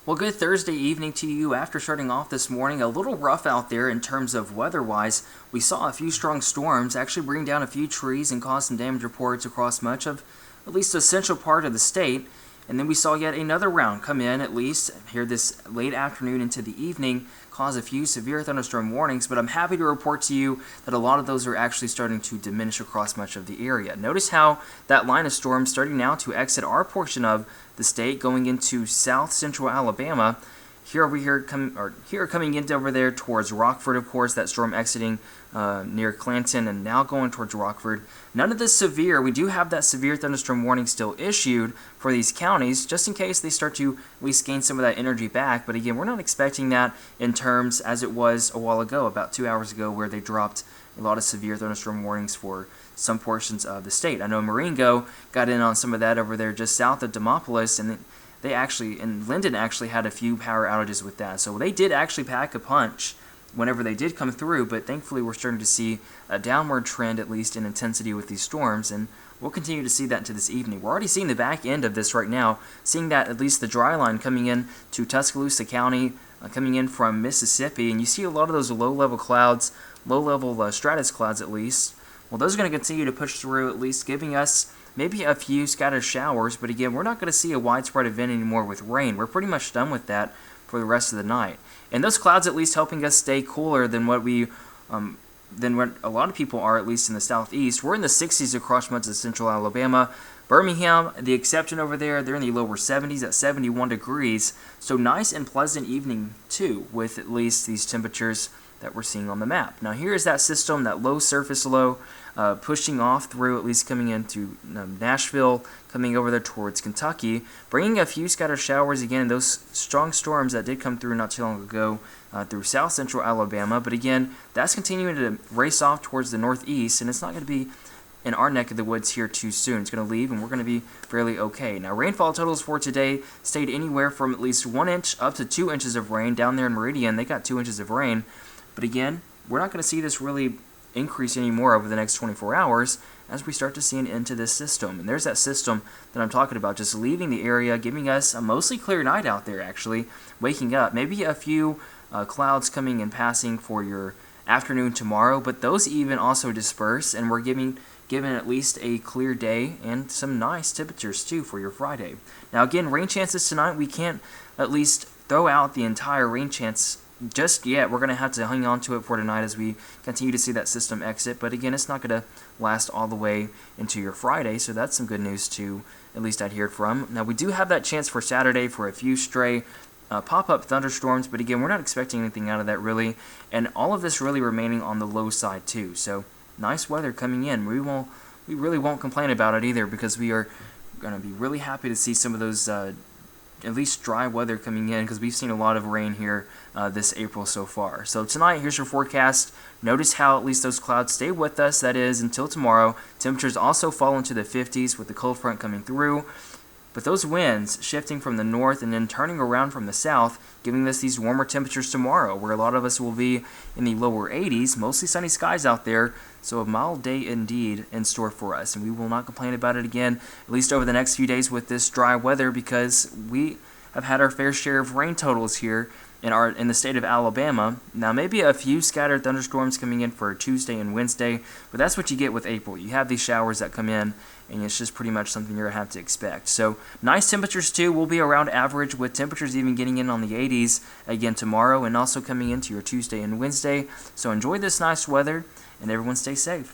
Well, good Thursday evening to you. After starting off this morning, a little rough out there in terms of weather-wise. We saw a few strong storms actually bring down a few trees and cause some damage reports across much of at least a central part of the state. And then we saw yet another round come in, at least here this late afternoon into the evening, cause a few severe thunderstorm warnings, but I'm happy to report to you that a lot of those are actually starting to diminish across much of the area. Notice how that line of storms starting now to exit our portion of the state, going into south central Alabama. Coming into over there towards Rockford, of course, that storm exiting near Clanton and now going towards Rockford. None of this severe. We do have that severe thunderstorm warning still issued for these counties, just in case they start to at least gain some of that energy back. But again, we're not expecting that in terms as it was a while ago, about 2 hours ago, where they dropped a lot of severe thunderstorm warnings for some portions of the state. I know Marengo got in on some of that over there just south of Demopolis, and Linden actually had a few power outages with that. So they did actually pack a punch whenever they did come through, but thankfully we're starting to see a downward trend, at least in intensity with these storms, and we'll continue to see that into this evening. We're already seeing the back end of this right now, seeing that at least the dry line coming in to Tuscaloosa County, coming in from Mississippi, and you see a lot of those low-level clouds, low-level stratus clouds at least. Well, those are going to continue to push through, at least giving us maybe a few scattered showers, but again, we're not going to see a widespread event anymore with rain. We're pretty much done with that for the rest of the night. And those clouds at least helping us stay cooler than what a lot of people are, at least in the southeast. We're in the 60s across much of central Alabama. Birmingham, the exception over there, they're in the lower 70s at 71 degrees. So nice and pleasant evening too, with at least these temperatures that we're seeing on the map. Now here is that system, that low surface low, pushing off through, at least coming into Nashville, coming over there towards Kentucky, bringing a few scattered showers again, those strong storms that did come through not too long ago through south central Alabama. But again, that's continuing to race off towards the northeast, and it's not going to be in our neck of the woods here too soon. It's going to leave, and we're going to be fairly okay. Now, rainfall totals for today stayed anywhere from at least 1 inch up to 2 inches of rain. Down there in Meridian, they got 2 inches of rain. But again, we're not going to see this really increase anymore over the next 24 hours as we start to see an end to this system. And there's that system that I'm talking about, just leaving the area, giving us a mostly clear night out there, actually, waking up. Maybe a few clouds coming and passing for your afternoon tomorrow, but those even also disperse, and we're given at least a clear day and some nice temperatures too for your Friday. Now again, rain chances tonight, we can't at least throw out the entire rain chance just yet. We're going to have to hang on to it for tonight as we continue to see that system exit. But again, it's not going to last all the way into your Friday, so that's some good news to at least adhere from. Now, we do have that chance for Saturday for a few stray pop-up thunderstorms, but again, we're not expecting anything out of that really, and all of this really remaining on the low side too. So nice weather coming in. We really won't complain about it either, because we are going to be really happy to see some of those at least dry weather coming in, because we've seen a lot of rain here this April so far. So tonight, here's your forecast. Notice how at least those clouds stay with us, that is, until tomorrow. Temperatures also fall into the 50s with the cold front coming through. But those winds shifting from the north and then turning around from the south, giving us these warmer temperatures tomorrow, where a lot of us will be in the lower 80s, mostly sunny skies out there. So a mild day indeed in store for us, and we will not complain about it again, at least over the next few days with this dry weather, because we have had our fair share of rain totals here in the state of Alabama. Now, maybe a few scattered thunderstorms coming in for Tuesday and Wednesday, but that's what you get with April. You have these showers that come in, and it's just pretty much something you're going to have to expect. So nice temperatures too. We'll be around average, with temperatures even getting in on the 80s again tomorrow, and also coming into your Tuesday and Wednesday. So enjoy this nice weather, and everyone stay safe.